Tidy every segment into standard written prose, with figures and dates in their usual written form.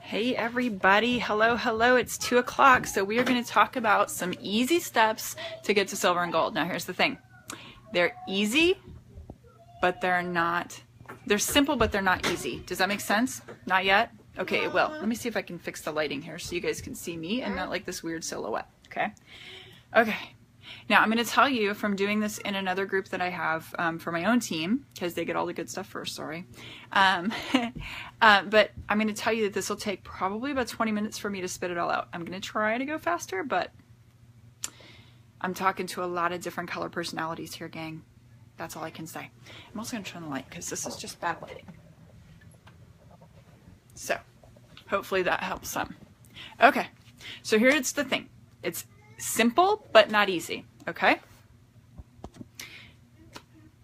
Hey everybody, hello, hello, it's 2 o'clock, so we are going to talk about some easy steps to get to silver and gold. Now here's the thing, they're easy, but they're simple, but they're not easy. Does that make sense? Not yet? Okay, it will. Let me see if I can fix the lighting here so you guys can see me and not like this weird silhouette, okay? Okay. Now, I'm going to tell you from doing this in another group that I have for my own team, because they get all the good stuff first, sorry. But I'm going to tell you that this will take probably about 20 minutes for me to spit it all out. I'm going to try to go faster, but I'm talking to a lot of different color personalities here, gang. That's all I can say. I'm also going to turn the light because this is just bad lighting. So, hopefully that helps some. Okay, so here's the thing. It's simple, but not easy, okay?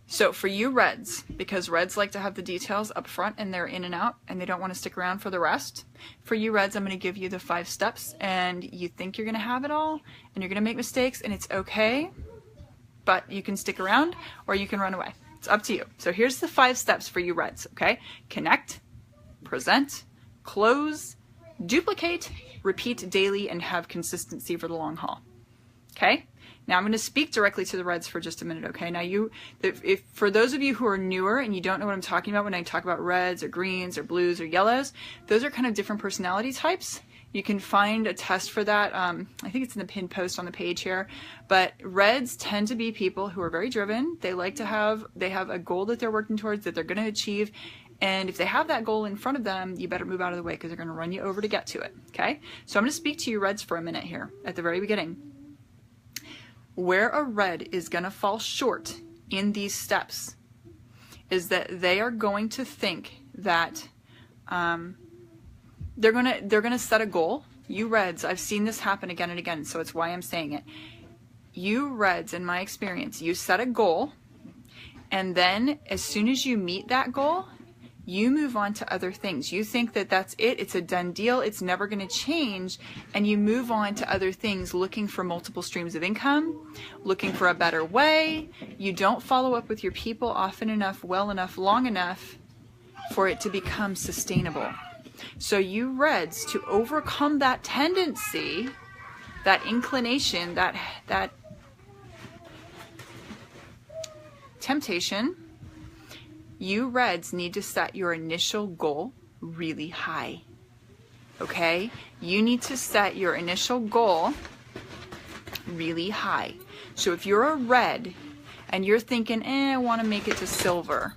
So for you reds, because reds like to have the details up front and they're in and out and they don't want to stick around for the rest, for you reds, I'm going to give you the 5 steps and you think you're going to have it all and you're going to make mistakes and it's okay, but you can stick around or you can run away. It's up to you. So here's the 5 steps for you reds, okay? Connect, present, close, duplicate, repeat daily, and have consistency for the long haul. Okay? Now I'm going to speak directly to the reds for just a minute, okay? Now if for those of you who are newer and you don't know what I'm talking about when I talk about reds or greens or blues or yellows, those are kind of different personality types. You can find a test for that. I think it's in the pinned post on the page here. But reds tend to be people who are very driven. They like to have a goal that they're working towards that they're going to achieve. And if they have that goal in front of them, you better move out of the way because they're going to run you over to get to it, okay? So I'm going to speak to you reds for a minute here at the very beginning. Where a red is going to fall short in these steps is that they are going to think that they're going to set a goal. You reds, I've seen this happen again and again, so it's why I'm saying it. You reds, in my experience, you set a goal, and then as soon as you meet that goal, you move on to other things. You think that that's it, it's a done deal, it's never going to change, and you move on to other things looking for multiple streams of income, looking for a better way. You don't follow up with your people often enough, well enough, long enough for it to become sustainable. So you reds, to overcome that tendency, that inclination, that temptation, you reds need to set your initial goal really high, okay? You need to set your initial goal really high. So if you're a red and you're thinking, I want to make it to silver,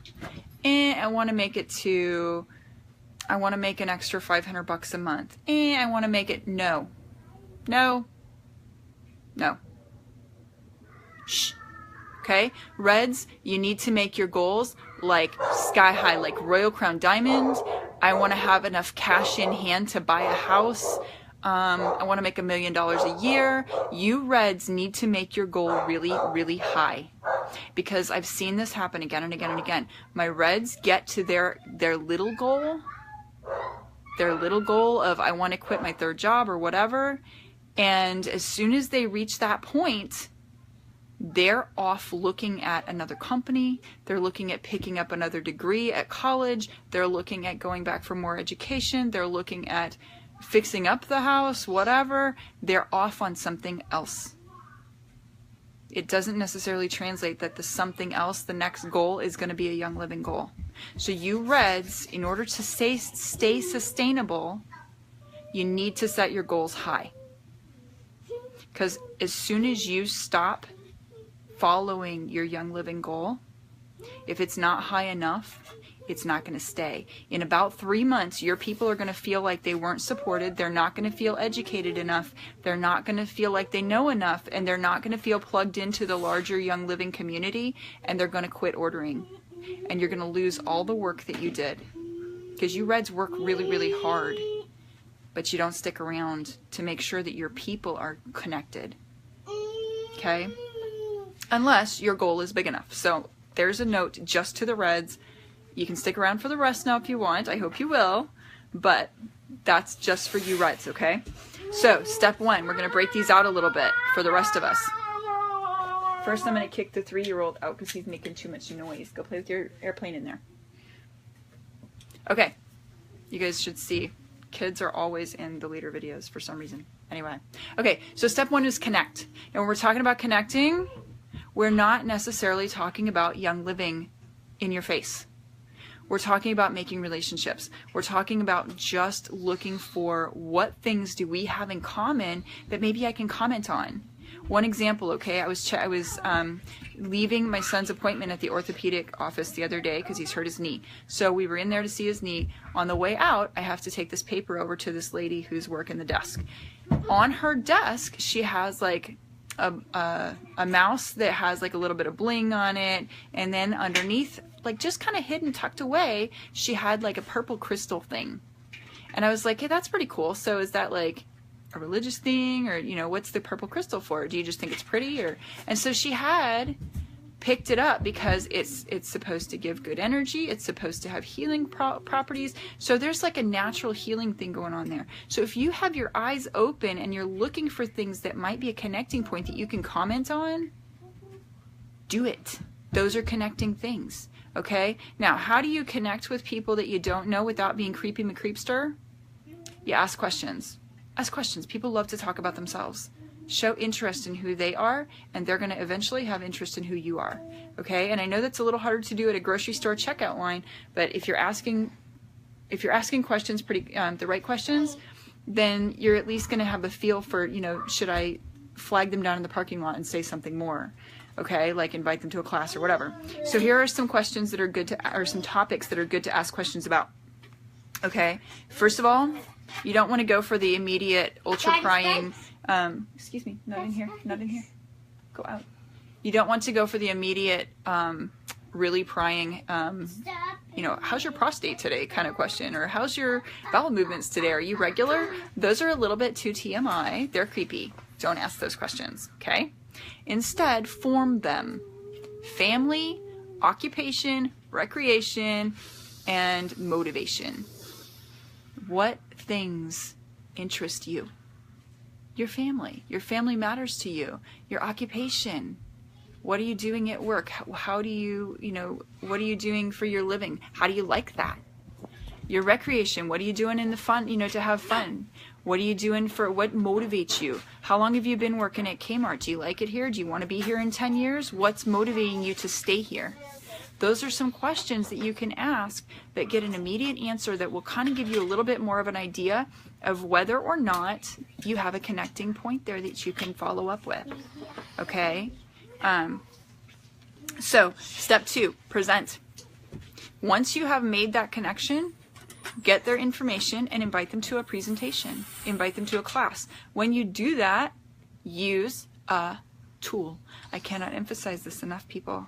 I want to make an extra $500 a month, I want to make it, no. Shh. Okay, reds, you need to make your goals like sky high, like Royal Crown Diamond. I want to have enough cash in hand to buy a house. I want to make $1 million a year. You reds need to make your goal really, really high, because I've seen this happen again and again and again. My reds get to their little goal of I want to quit my 3rd job or whatever, and as soon as they reach that point, they're off looking at another company, they're looking at picking up another degree at college, they're looking at going back for more education, they're looking at fixing up the house, whatever. They're off on something else. It doesn't necessarily translate that the something else, the next goal, is going to be a Young Living goal. So you reds, in order to stay sustainable, you need to set your goals high. Because as soon as you stop following your Young Living goal, if it's not high enough, it's not going to stay. In about 3 months, your people are going to feel like they weren't supported, they're not going to feel educated enough, they're not going to feel like they know enough, and they're not going to feel plugged into the larger Young Living community, and they're going to quit ordering. And you're going to lose all the work that you did. Because you reds work really, really hard, but you don't stick around to make sure that your people are connected. Okay? Unless your goal is big enough. So there's a note just to the reds. You can stick around for the rest now if you want. I hope you will. But that's just for you reds, okay? So step 1, we're going to break these out a little bit for the rest of us. First, I'm going to kick the 3-year-old out because he's making too much noise. Go play with your airplane in there. Okay. You guys should see Kids are always in the leader videos for some reason. Anyway. Okay, so step 1 is connect. And when we're talking about connecting, we're not necessarily talking about Young Living in your face. We're talking about making relationships. We're talking about just looking for what things do we have in common that maybe I can comment on. One example, okay, I was leaving my son's appointment at the orthopedic office the other day because he's hurt his knee. So we were in there to see his knee. On the way out, I have to take this paper over to this lady who's working the desk. On her desk, she has like a mouse that has like a little bit of bling on it, and then underneath, like just kind of hidden, tucked away, she had like a purple crystal thing. And I was like, hey, that's pretty cool. So is that like a religious thing, or, you know, what's the purple crystal for? Do you just think it's pretty? Or, and so she had picked it up because it's supposed to give good energy. It's supposed to have healing properties. So there's like a natural healing thing going on there. So if you have your eyes open and you're looking for things that might be a connecting point that you can comment on, do it. Those are connecting things. Okay? Now, how do you connect with people that you don't know without being creepy McCreepster? You ask questions. Ask questions. People love to talk about themselves. Show interest in who they are, and they're going to eventually have interest in who you are. Okay? And I know that's a little harder to do at a grocery store checkout line, but if you're asking questions, the right questions, then you're at least going to have a feel for, you know, should I flag them down in the parking lot and say something more? Okay, like invite them to a class or whatever. So here are some questions that are good to, or some topics that are good to ask questions about. Okay, first of all, you don't want to go for the immediate ultra prying, excuse me, not in here, not in here, go out. You don't want to go for the immediate, really prying, you know, how's your prostate today kind of question, or how's your bowel movements today? Are you regular? Those are a little bit too TMI. They're creepy. Don't ask those questions, okay? Instead, form them. Family, occupation, recreation, and motivation. What things interest you? Your family. Your family matters to you. Your occupation. What are you doing at work? How do you, what are you doing for your living? How do you like that? Your recreation. What are you doing in the fun, to have fun? What are you doing for, what motivates you? How long have you been working at Kmart? Do you like it here? Do you want to be here in 10 years? What's motivating you to stay here? Those are some questions that you can ask that get an immediate answer that will kind of give you a little bit more of an idea of whether or not you have a connecting point there that you can follow up with. Okay? So, step 2, present. Once you have made that connection, get their information and invite them to a presentation. Invite them to a class. When you do that, use a tool. I cannot emphasize this enough, people.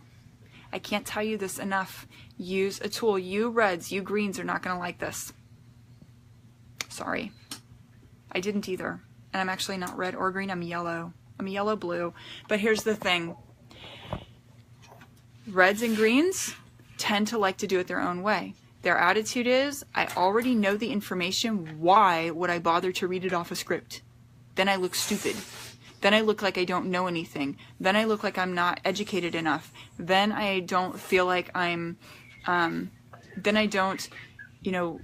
I can't tell you this enough. Use a tool. You reds, you greens are not going to like this. Sorry. I didn't either. And I'm actually not red or green. I'm yellow. I'm yellow-blue. But here's the thing. Reds and greens tend to like to do it their own way. Their attitude is, I already know the information. Why would I bother to read it off a script? Then I look stupid. Then I look like I don't know anything. Then I look like I'm not educated enough. Then I don't feel like I'm, then I don't,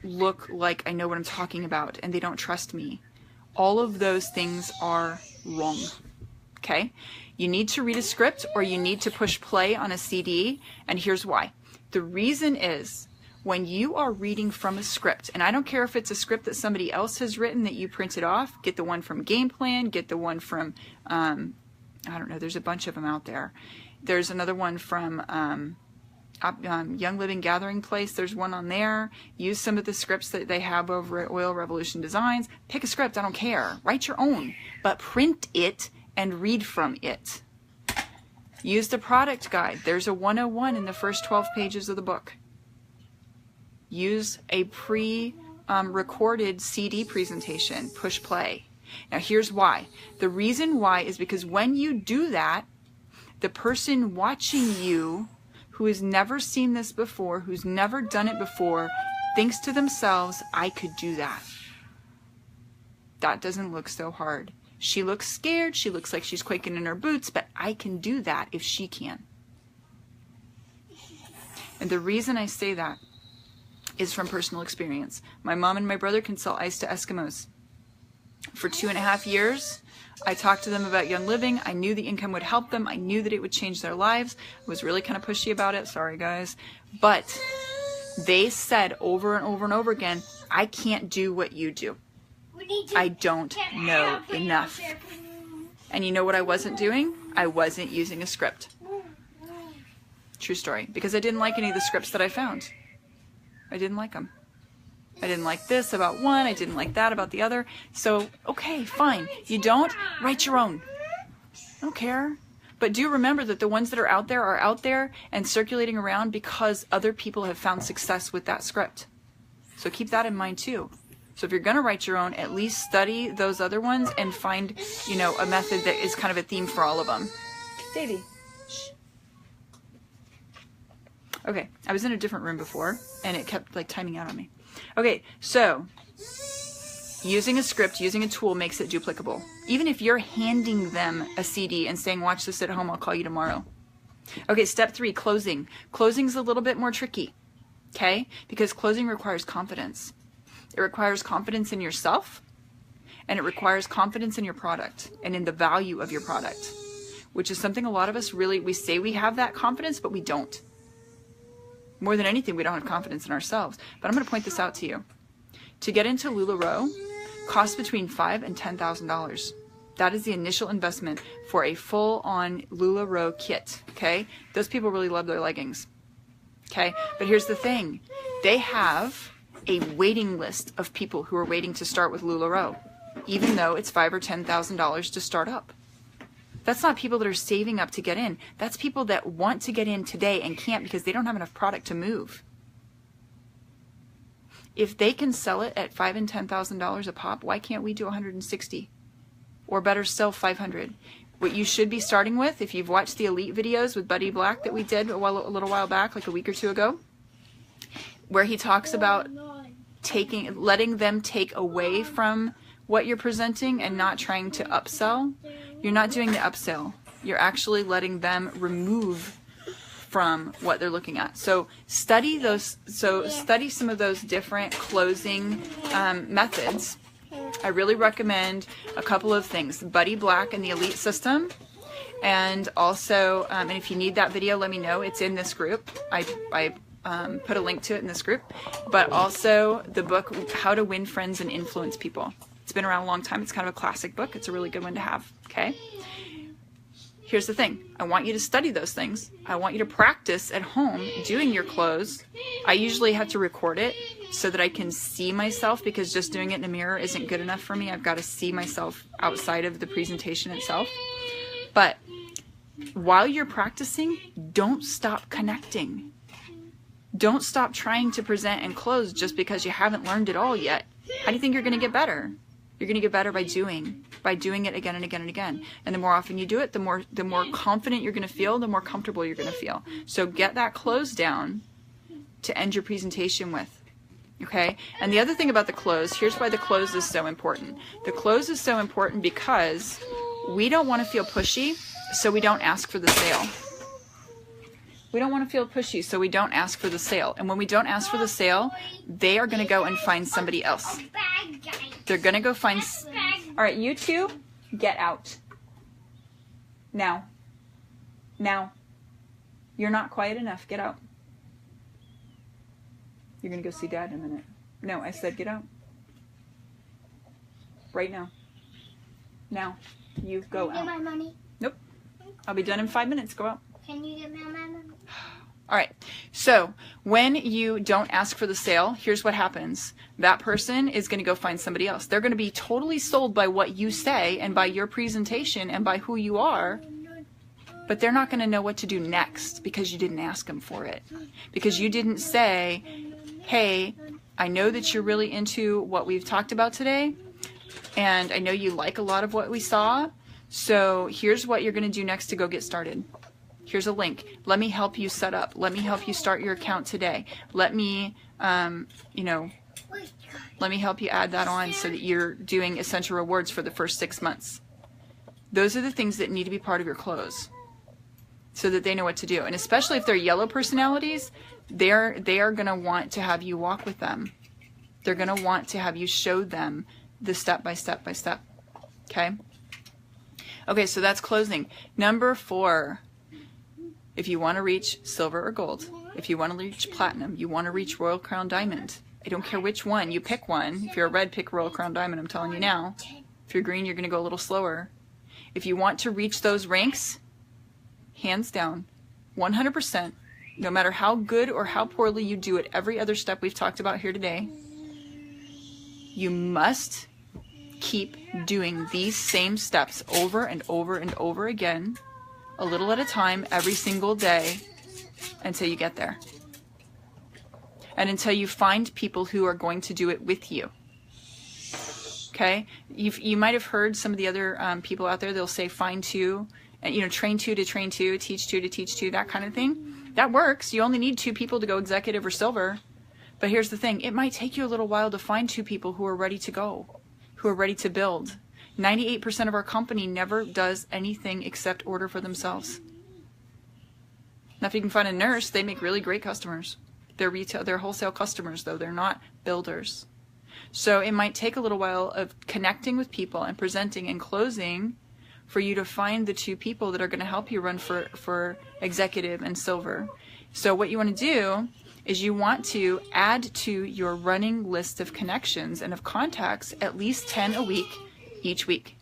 look like I know what I'm talking about, and they don't trust me. All of those things are wrong. Okay? You need to read a script, or you need to push play on a CD, and here's why. The reason is, when you are reading from a script, and I don't care if it's a script that somebody else has written that you printed off, get the one from Game Plan, get the one from, I don't know, there's a bunch of them out there. There's another one from Young Living Gathering Place. There's one on there. Use some of the scripts that they have over at Oil Revolution Designs. Pick a script, I don't care. Write your own, but print it and read from it. Use the product guide. There's a 101 in the first 12 pages of the book. Use a pre-recorded CD presentation. Push play. Now here's why. The reason why is because when you do that, the person watching you, who has never seen this before, who's never done it before, thinks to themselves, I could do that. That doesn't look so hard. She looks scared. She looks like she's quaking in her boots, but I can do that if she can. And the reason I say that is from personal experience. My mom and my brother can sell ice to Eskimos. For 2.5 years, I talked to them about Young Living. I knew the income would help them. I knew that it would change their lives. I was really kind of pushy about it. Sorry, guys. But they said over and over and over again, I can't do what you do. I don't know enough. And you know what I wasn't doing? I wasn't using a script. True story. Because I didn't like any of the scripts that I found. I didn't like them. I didn't like this about one. I didn't like that about the other. So, okay, fine. You don't? Write your own. I don't care. But do remember that the ones that are out there and circulating around because other people have found success with that script. So keep that in mind too. So if you're going to write your own, at least study those other ones and find, you know, a method that is kind of a theme for all of them. Davey. Shh. Okay, I was in a different room before and it kept like timing out on me. Okay, so using a script, using a tool makes it duplicable. Even if you're handing them a CD and saying, watch this at home, I'll call you tomorrow. Okay, step 3, closing. Closing's a little bit more tricky, okay? Because closing requires confidence. It requires confidence in yourself, and it requires confidence in your product and in the value of your product, which is something a lot of us really, we say we have that confidence, but we don't. More than anything, we don't have confidence in ourselves. But I'm going to point this out to you. To get into LuLaRoe costs between $5,000 and $10,000. That is the initial investment for a full-on LuLaRoe kit, okay? Those people really love their leggings, okay? But here's the thing. They have a waiting list of people who are waiting to start with LuLaRoe, even though it's $5,000 or $10,000 to start up. That's not people that are saving up to get in. That's people that want to get in today and can't because they don't have enough product to move. If they can sell it at $5,000 and $10,000 a pop, why can't we do 160? Or better still, 500. What you should be starting with, if you've watched the Elite videos with Buddy Black that we did a little while back, like a week or two ago, where he talks about letting them take away from what you're presenting and not trying to upsell. You're not doing the upsell. You're actually letting them remove from what they're looking at. So study those. So study some of those different closing methods. I really recommend a couple of things: Buddy Black and the Elite System, and also, and if you need that video, let me know. It's in this group. I put a link to it in this group. But also the book How to Win Friends and Influence People. It's been around a long time. It's kind of a classic book. It's a really good one to have, okay? Here's the thing. I want you to study those things. I want you to practice at home doing your close. I usually have to record it so that I can see myself, because just doing it in a mirror isn't good enough for me. I've got to see myself outside of the presentation itself. But while you're practicing, don't stop connecting. Don't stop trying to present and close just because you haven't learned it all yet. How do you think you're going to get better? You're going to get better by doing it again and again and again. And the more often you do it, the more confident you're going to feel, the more comfortable you're going to feel. So get that close down to end your presentation with. Okay? And the other thing about the close, here's why the close is so important. The close is so important because we don't want to feel pushy, so we don't ask for the sale. We don't want to feel pushy, so we don't ask for the sale. And when we don't ask for the sale, they are going to go and find somebody else. They're going to go find... All right, you two, get out. Now. Now. You're not quiet enough. Get out. You're going to go see Dad in a minute. No, I said get out. Right now. Now. You go out. Can you get my money? Nope. I'll be done in 5 minutes. Go out. Can you get my money? All right, so when you don't ask for the sale, here's what happens. That person is going to go find somebody else. They're going to be totally sold by what you say and by your presentation and by who you are, but they're not going to know what to do next because you didn't ask them for it. Because you didn't say, hey, I know that you're really into what we've talked about today, and I know you like a lot of what we saw, so here's what you're going to do next to go get started. Here's a link. Let me help you set up. Let me help you start your account today. Let me, let me help you add that on so that you're doing Essential Rewards for the first 6 months. Those are the things that need to be part of your close. so that they know what to do. And especially if they're yellow personalities, they are going to want to have you walk with them. They're going to want to have you show them the step by step by step. Okay? Okay, so that's closing. Number 4, if you want to reach silver or gold, if you want to reach platinum, you want to reach Royal Crown Diamond. I don't care which one. You pick one. If you're a red, pick Royal Crown Diamond. I'm telling you now. If you're green, you're going to go a little slower. If you want to reach those ranks, hands down, 100%, no matter how good or how poorly you do at every other step we've talked about here today, you must keep doing these same steps over and over and over again, a little at a time, every single day, until you get there. And until you find people who are going to do it with you. Okay? You might have heard some of the other people out there, they'll say find 2, and train 2 to train 2, teach 2 to teach 2, that kind of thing. That works. You only need 2 people to go executive or silver. But here's the thing. It might take you a little while to find 2 people who are ready to go, who are ready to build. 98% of our company never does anything except order for themselves. Now, if you can find a nurse, they make really great customers. They're wholesale customers, though. They're not builders. So it might take a little while of connecting with people and presenting and closing for you to find the 2 people that are going to help you run for executive and silver. So what you want to do is you want to add to your running list of connections and of contacts at least 10 a week each week.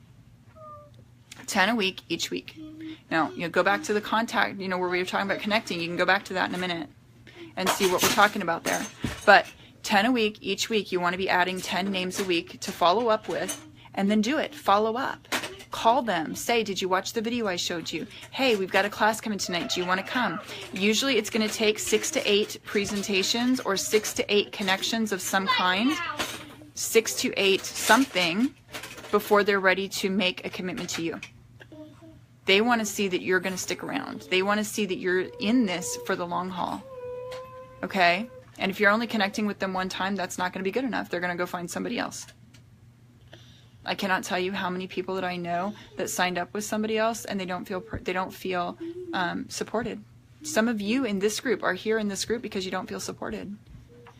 10 a week each week. Now, go back to the contact, where we were talking about connecting. You can go back to that in a minute and see what we're talking about there. But 10 a week each week, you want to be adding 10 names a week to follow up with, and then do it. Follow up. Call them. Say, did you watch the video I showed you? Hey, we've got a class coming tonight. Do you want to come? Usually it's going to take 6 to 8 presentations or 6 to 8 connections of some kind, 6 to 8 something, before they're ready to make a commitment to you. They want to see that you're going to stick around. They want to see that you're in this for the long haul. Okay? And if you're only connecting with them one time, that's not going to be good enough. They're going to go find somebody else. I cannot tell you how many people that I know that signed up with somebody else and they don't feel supported. Some of you in this group are here in this group because you don't feel supported.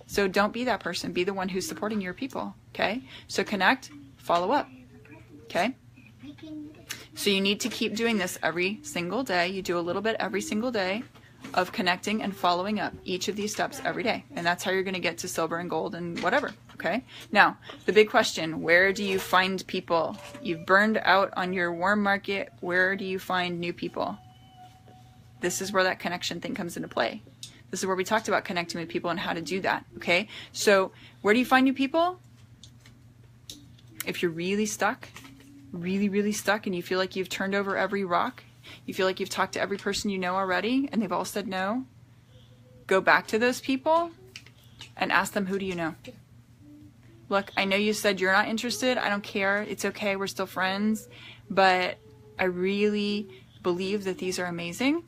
So don't be that person. Be the one who's supporting your people. Okay? So connect, follow up. Okay? So you need to keep doing this every single day. You do a little bit every single day of connecting and following up each of these steps every day. And that's how you're going to get to silver and gold and whatever. Okay? Now, the big question, where do you find people? You've burned out on your warm market. Where do you find new people? This is where that connection thing comes into play. This is where we talked about connecting with people and how to do that. Okay? So where do you find new people? If you're really stuck, really stuck, and you feel like you've turned over every rock, you feel like you've talked to every person you know already and they've all said no, go back to those people and ask them, who do you know? Look, I know you said you're not interested. I don't care. It's okay. We're still friends. But I really believe that these are amazing.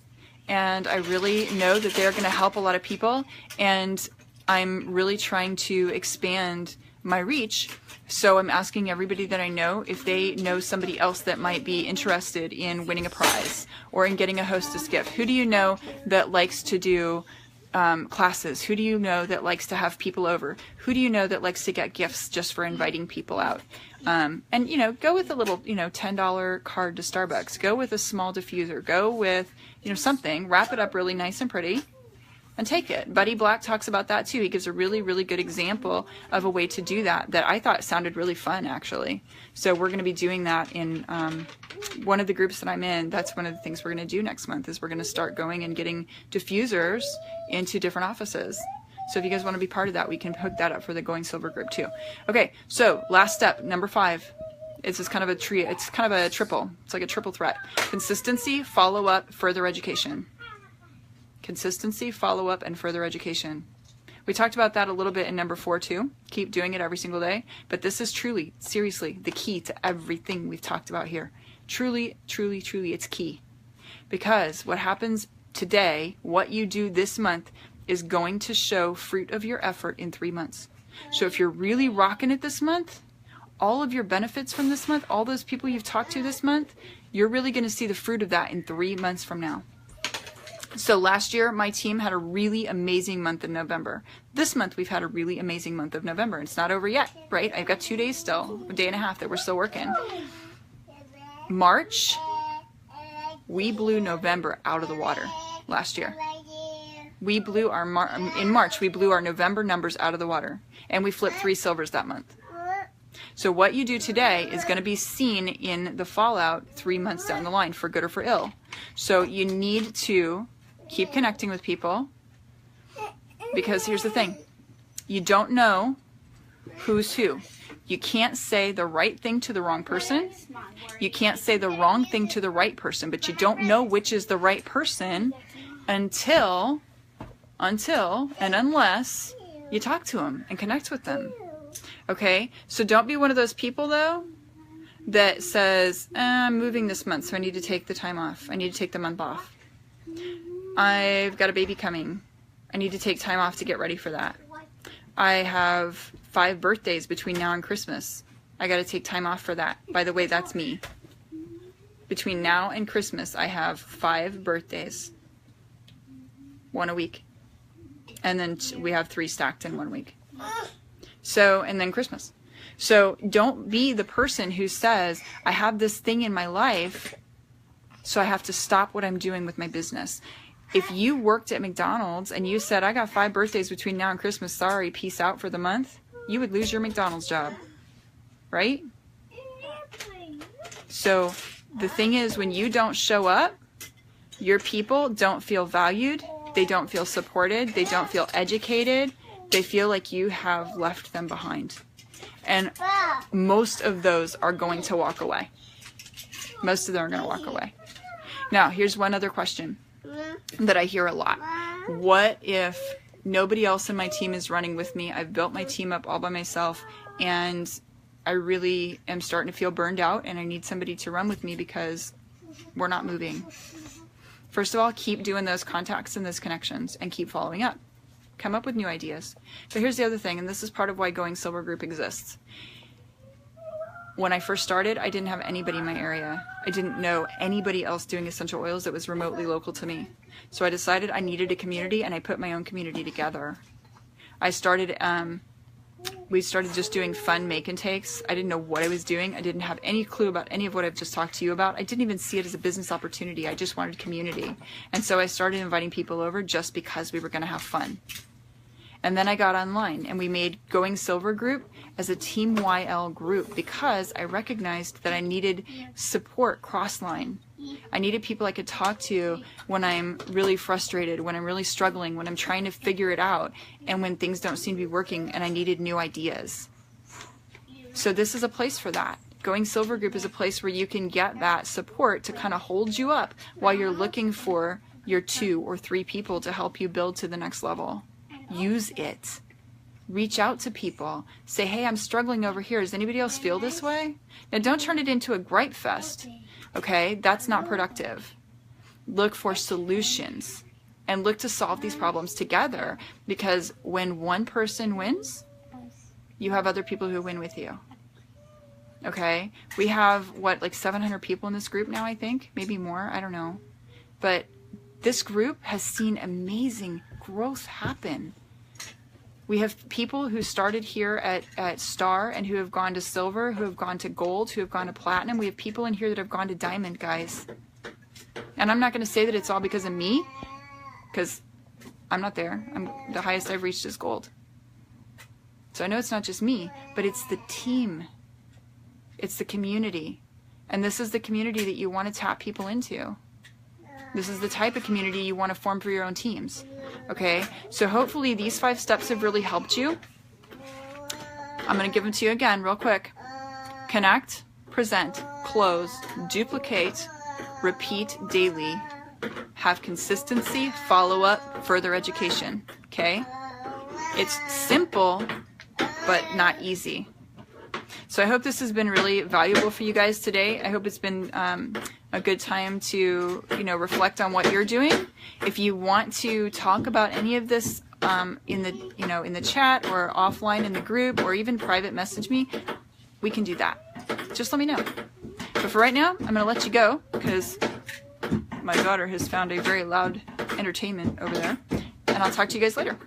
And I really know that they're going to help a lot of people. And I'm really trying to expand my reach. So I'm asking everybody that I know if they know somebody else that might be interested in winning a prize or in getting a hostess gift. Who do you know that likes to do classes? Who do you know that likes to have people over? Who do you know that likes to get gifts just for inviting people out? And, go with a little, $10 card to Starbucks. Go with a small diffuser. Go with, something. Wrap it up really nice and pretty and take it. Buddy Black talks about that too. He gives a really, really good example of a way to do that I thought sounded really fun, actually. So we're going to be doing that in one of the groups that I'm in. That's one of the things we're going to do next month is we're going to start going and getting diffusers into different offices. So if you guys want to be part of that, we can hook that up for the Going Silver group too. Okay, so last step, number 5. It's just kind of a trio. It's kind of a triple. It's like a triple threat. Consistency, follow up, further education. Consistency, follow up, and further education. We talked about that a little bit in number 4 too. Keep doing it every single day. But this is truly, seriously, the key to everything we've talked about here. Truly, truly, truly, it's key. Because what happens today, what you do this month, is going to show fruit of your effort in 3 months. So if you're really rocking it this month, all of your benefits from this month, all those people you've talked to this month, you're really going to see the fruit of that in 3 months from now. So last year, my team had a really amazing month in November. This month, we've had a really amazing month of November. It's not over yet, right? I've got 2 days still, a day and a half that we're still working. March, we blew November out of the water last year. We blew our in March, we blew our November numbers out of the water, and we flipped 3 silvers that month. So what you do today is going to be seen in the fallout 3 months down the line, for good or for ill. So you need to keep connecting with people, because here's the thing. You don't know who's who. You can't say the right thing to the wrong person. You can't say the wrong thing to the right person, but you don't know which is the right person until and unless you talk to them and connect with them. Okay? So don't be one of those people, though, that says, I'm moving this month, so I need to take the time off. I need to take the month off. I've got a baby coming. I need to take time off to get ready for that. I have 5 birthdays between now and Christmas. I got to take time off for that. By the way, that's me. Between now and Christmas, I have 5 birthdays. 1 a week. And then we have 3 stacked in 1 week. So, and then Christmas. So don't be the person who says, I have this thing in my life, so I have to stop what I'm doing with my business. If you worked at McDonald's and you said, I got 5 birthdays between now and Christmas, sorry, peace out for the month, you would lose your McDonald's job, right? So the thing is, when you don't show up, your people don't feel valued, they don't feel supported, they don't feel educated, they feel like you have left them behind. And most of those are going to walk away. Most of them are going to walk away. Now, here's one other question that I hear a lot. What if nobody else in my team is running with me? I've built my team up all by myself, and I really am starting to feel burned out, and I need somebody to run with me because we're not moving. First of all, keep doing those contacts and those connections and keep following up. Come up with new ideas. But here's the other thing, and this is part of why Going Silver Group exists. When I first started, I didn't have anybody in my area. I didn't know anybody else doing essential oils that was remotely local to me. So I decided I needed a community, and I put my own community together. I started, we started just doing fun make and takes. I didn't know what I was doing. I didn't have any clue about any of what I've just talked to you about. I didn't even see it as a business opportunity. I just wanted community. And so I started inviting people over just because we were going to have fun. And then I got online, and we made Going Silver Group as a Team YL group because I recognized that I needed support cross-line. I needed people I could talk to when I'm really frustrated, when I'm really struggling, when I'm trying to figure it out, and when things don't seem to be working and I needed new ideas. So this is a place for that. Going Silver Group is a place where you can get that support to kind of hold you up while you're looking for your 2 or 3 people to help you build to the next level. Use it. Reach out to people. Say, hey, I'm struggling over here. Does anybody else feel this way? Now, don't turn it into a gripe fest. Okay? That's not productive. Look for solutions and look to solve these problems together, because when one person wins, you have other people who win with you. Okay? We have, what, like 700 people in this group now, I think? Maybe more. I don't know. But this group has seen amazing growth happen. We have people who started here at Star and who have gone to Silver, who have gone to Gold, who have gone to Platinum. We have people in here that have gone to Diamond, guys. And I'm not going to say that it's all because of me, because I'm not there. The highest I've reached is Gold. So I know it's not just me, but it's the team. It's the community. And this is the community that you want to tap people into. This is the type of community you want to form for your own teams. Okay, so hopefully these 5 steps have really helped you. I'm going to give them to you again real quick. Connect, present, close, duplicate, repeat daily, have consistency, follow up, further education. Okay, it's simple, but not easy. So I hope this has been really valuable for you guys today. I hope it's been a good time to, reflect on what you're doing. If you want to talk about any of this in the chat or offline in the group, or even private message me, we can do that. Just let me know. But for right now, I'm going to let you go because my daughter has found a very loud entertainment over there. And I'll talk to you guys later.